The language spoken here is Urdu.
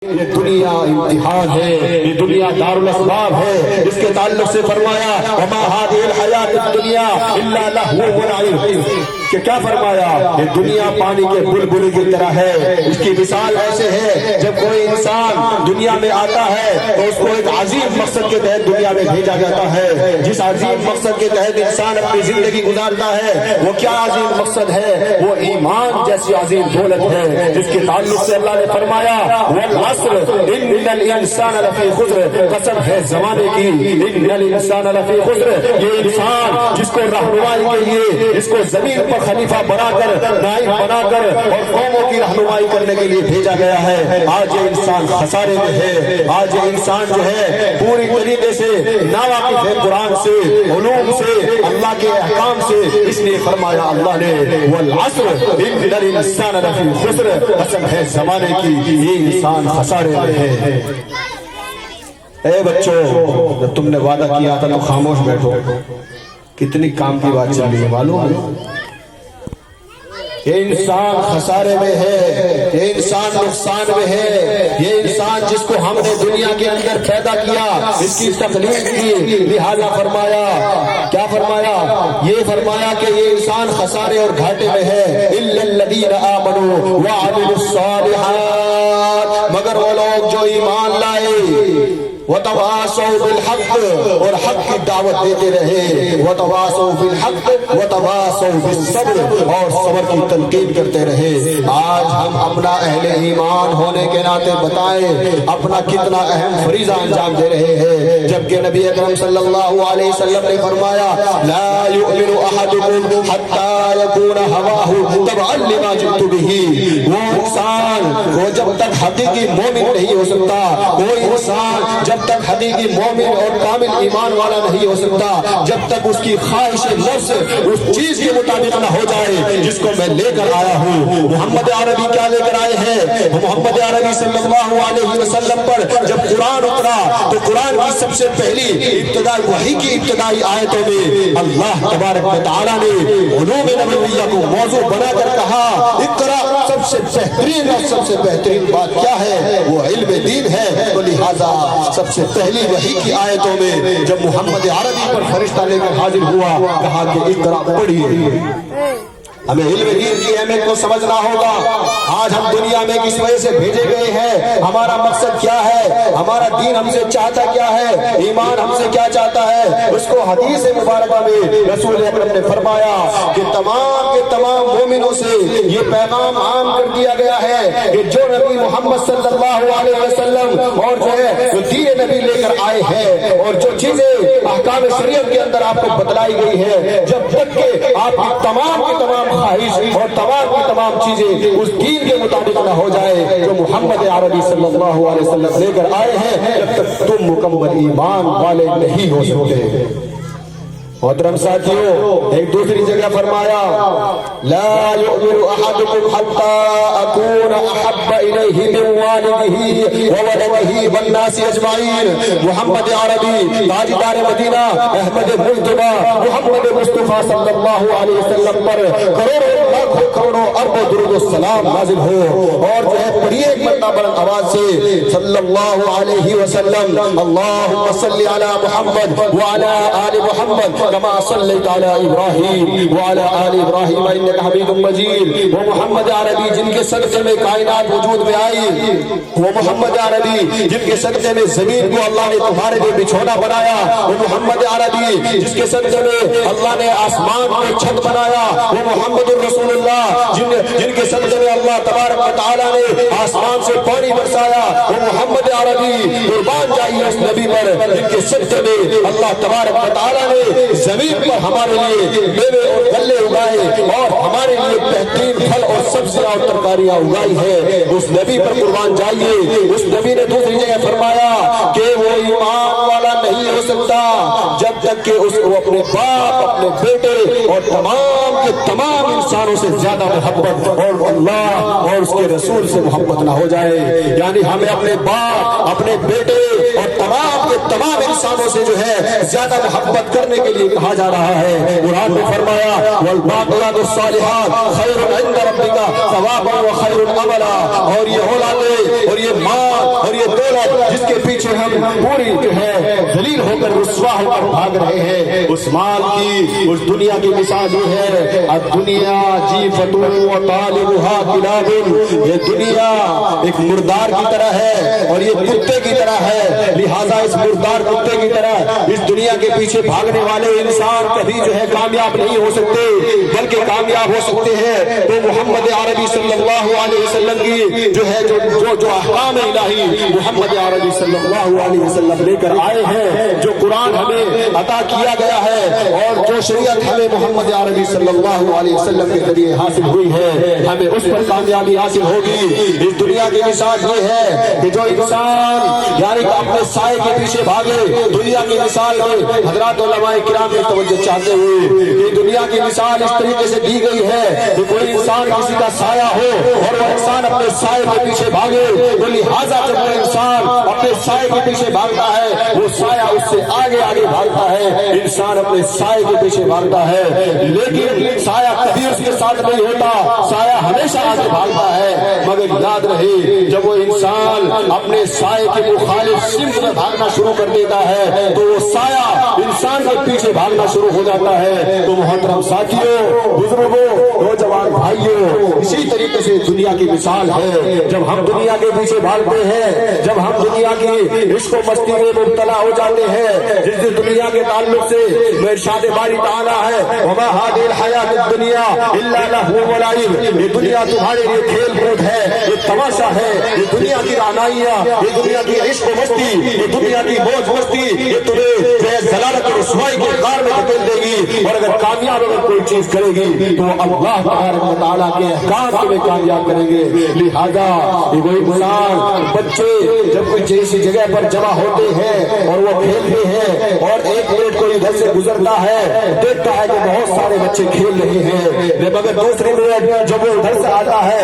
یہ دنیا امتحان ہے، یہ دنیا دارالاسباب ہے۔ اس کے تعلق سے فرمایا وما هذه الحیات الدنیا الا لهو ولعب، کہ کیا فرمایا یہ دنیا پانی کے بلبل کی طرح ہے۔ اس کی مثال ایسے ہے جب کوئی انسان دنیا میں آتا ہے تو اس کو ایک عظیم مقصد کے تحت دنیا میں بھیجا جاتا ہے۔ جس عظیم مقصد کے تحت انسان اپنی زندگی گزارتا ہے وہ کیا عظیم مقصد ہے؟ وہ ایمان جیسی عظیم دولت ہے، جس کے تعلق سے اللہ نے فرمایا والعصر ان الانسان لفی خسر، قسم ہے زمانے کی، ان الانسان لفی خسر، یہ انسان جس کو رہنمائی کے لیے، جس کو زمین پر خلیفہ بنا کر، نائب بنا کر اور قوموں کی رہنمائی کرنے کے لیے بھیجا گیا ہے، آج یہ انسان خسارے میں ہے۔ آج یہ انسان جو ہے پوری طریقے سے ناواقف ہے قرآن سے، علوم سے، اللہ کے احکام سے، اس لیے فرمایا اللہ نے والعصر ان الانسان لفی خسر، قسم ہے زمانے کی، یہ انسان خسارے میں ہے۔ اے بچوں، جب تم نے وعدہ کیا تھا تو خاموش بیٹھو، کتنی کام کی بات چل رہی ہے معلوم ہے؟ یہ انسان خسارے میں ہے، یہ انسان نقصان میں ہے، یہ انسان جس کو ہم نے دنیا کے اندر پیدا کیا، اس کی تخلیق کی، لہذا فرمایا کیا فرمایا؟ یہ فرمایا کہ یہ انسان خسارے اور گھاٹے میں ہے۔ الا الذین آمنوا وعملوا الصالحات، مگر وہ لوگ جو ایمان لائے وتواصوا بالحق اور حق کی دعوت دیتے رہے، وتواصوا بالحق وتواصوا بالصبر اور صبر کی تلقین کرتے رہے۔ آج ہم اپنا اہل ایمان ہونے کے ناطے بتائیں اپنا کتنا اہم فریضہ انجام دے رہے ہیں، جبکہ نبی اکرم صلی اللہ علیہ وسلم نے فرمایا لا يؤمن احدكم حتى يكون هواه تبعا لما جئت به، وہ انسان وہ جب تک حقیقی مومن نہیں ہو سکتا، کوئی انسان جب تک حقیقی مومن اور کامل ایمان والا نہیں ہو سکتا جب تک اس کی خواہش نفس اس چیز کے مطابق نہ ہو جائے جس کو میں لے کر آیا ہوں۔ محمد عربی کیا لے کر آئے ہیں؟ محمد عربی صلی اللہ علیہ وسلم پر جب قرآن اترا تو قرآن کی سب سے پہلی ابتدائی وحی کی ابتدائی آیتوں میں اللہ تبارک و تعالیٰ نے علوم نبویہ کو موضوع بنا کر کہا اقرا، سب سے بہترین اور سب سے بہترین بات کیا ہے؟ وہ علم دین ہے۔ تو لہٰذا سب سے پہلی وحی کی آیتوں میں جب محمد عربی پر فرشتہ لے کر حاضر ہوا کہا کہ اقرا پڑھیے۔ ہمیں علم دین کی اہمیت کو سمجھنا ہوگا۔ آج ہم دنیا میں کس وجہ سے بھیجے گئے ہیں، ہمارا مقصد کیا ہے، ہمارا دین ہم سے چاہتا کیا ہے، ایمان ہم سے کیا چاہتا ہے، اس کو حدیث مبارکہ میں رسول اکرم نے فرمایا کہ تمام کے تمام مومنوں سے یہ پیغام عام کر دیا گیا ہے کہ جو نبی محمد صلی اللہ علیہ وسلم اور جو ہے وہ دین نبی لے کر آئے ہیں اور جو چیزیں احکام شریعت کے اندر آپ کو بتلائی گئی ہے، جب تک کہ آپ کی تمام کی تمام خواہش اور تمام کی تمام چیزیں اس دین کے مطابق نہ ہو جائے جو محمد عربی صلی اللہ علیہ وسلم لے کر آئے ہیں، جب تک تم مکمل ایمان والے نہیں ہو سکتے۔ محترم ساتھیوں، ایک دوسری جگہ فرمایا لا يؤمن احدكم حتى اكون احب اليه من والده وولده والناس اجمعین۔ محمد عربی تاجدار مدینہ احمد مجتبی محمد مصطفیٰ صلی اللہ علیہ وسلم پر کروڑوں لاکھوں کروڑوں اربوں درود السلام نازل ہو، اور جو ہے پڑھیے ایک مرتبہ بلند آواز سے صلی اللہ علیہ وسلم اللہم صلی علی محمد وعلی آل محمد كما صليت على ابراہیم وعلى آل ابراہیم انك حمید مجید۔ وہ محمد عربی جن کے صدقے میں کائنات وجود میں آئی، وہ محمد عربی جن کے صدقے میں زمین کو اللہ نے تمہارے لیے بچھونا بنایا، وہ محمد عربی جس کے صدقے میں اللہ نے آسمان کو چھت بنایا، وہ محمد الرسول اللہ جن کے صدقے میں اللہ تبارک و تعالیٰ نے آسمان سے پانی برسایا، وہ محمد عربی قربان جائیے اس نبی پر جن کے صدقے میں اللہ تبارک و تعالیٰ نے زمین پر ہمارے لیے میوے اور غلے اگائے اور ہمارے لیے بہترین پھل اور سبزیاں اور ترکاریاں اگائی ہے۔ اس نبی پر قربان جائیے۔ اس نبی نے دوسری جگہ فرمایا کہ وہ ایمان والا نہیں ہو سکتا جب تک کہ اس کو اپنے باپ، اپنے بیٹے اور تمام کے تمام انسانوں سے زیادہ محبت اور اللہ اور اس کے رسول سے محبت نہ ہو جائے. یعنی ہمیں اپنے باپ، اپنے بیٹے اور تمام کے تمام انسانوں سے جو ہے زیادہ محبت کرنے کے لیے کہا جا رہا ہے. قرآن میں فرمایا والباقیات الصالحات خیر عند ربک ثوابا وخیر عملا. اور یہ اولادیں اور یہ مال اور یہ دولت جس کے پیچھے ہم پوری جو ہے ذلیل ہو کر رسوا ہو کر بھاگ رہے ہیں، اس مال کی، اس دنیا کی مثال یہ ہے الدنیا جیفۃ وطالبها کلاب. یہ دنیا ایک مردار کی طرح ہے اور یہ کتے کی طرح ہے. لہذا اس مردار کتے کی طرح اس دنیا کے پیچھے بھاگنے والے انسان کبھی جو ہے کامیاب نہیں ہو سکتے، بلکہ کامیاب ہو سکتے ہیں تو محمد عربی صلی اللہ علیہ وسلم کی جو ہے جو احکام الہی محمد عربی صلی اللہ علیہ وسلم لے کر آئے ہیں، جو قرآن ہمیں عطا کیا گیا ہے اور جو شریعت ہمیں محمد عربی صلی اللہ علیہ وسلم کے ذریعے حاصل ہوئی ہے، ہمیں اس پر کامیابی حاصل ہوگی. اس دنیا کی مثال یہ ہے کہ جو انسان یعنی کہ اپنے سائے کے پیچھے بھاگے. دنیا کی مثال میں حضرات علماء کرام کی توجہ چاہتے ہوئے یہ دنیا کی مثال اس طریقے سے دی گئی ہے کہ کوئی انسان کسی کا سایہ ہو اور وہ انسان اپنے سائے کے پیچھے بھاگے، تو لہٰذا جب وہ انسان اپنے سائے کے پیچھے بھاگتا ہے وہ سایہ اس سے آگے آگے بھاگتا ہے. انسان اپنے سائے کے پیچھے بھاگتا ہے لیکن سایہ کبھی اس کے ساتھ نہیں ہوتا، سایہ ہمیشہ آگے بھاگتا ہے. مگر یاد رہے جب وہ انسان اپنے سائے کے مخالف سمت میں بھاگنا شروع کر دیتا ہے تو وہ سایہ انسان کے پیچھے بھاگنا شروع ہو جاتا ہے. تو محترم ساتھیوں، بزرگوں، نوجوان بھائیوں، اسی طریقے سے دنیا کی مثال ہے. جب ہم دنیا کے پیچھے بھاگتے ہیں، جب ہم دنیا کی عشق و مستی میں مبتلا ہو جاتے ہیں، جس دنیا کے تعلق سے ارشاد باری تعالیٰ ہے وما هذه الحیات الدنیا الا لهو ولعب. یہ دنیا تمہارے لیے کھیل کود ہے، یہ تماشا ہے، یہ دنیا کی رعنائیاں، یہ دنیا کی عشق و مستی، یہ دنیا کی موج مستی، یہ تمہیں ضلالت اور رسوائی کے غار میں دھکیل دے گی. اور اگر کامیاب اگر کوئی چیز کرے گی تو اللہ تبارک و تعالیٰ کے احکام تمہیں کامیاب کریں گے. لہذا یہ کوئی انسان بچے جب کوئی ایسی جگہ پر جمع ہوتے ہیں اور وہ کھیلتے ہیں اور ایک منٹ کوئی ادھر سے گزرتا ہے دیکھتا ہے کہ بہت سارے بچے کھیل رہے ہیں، مگر دوسری منٹ جب وہ ادھر سے آتا ہے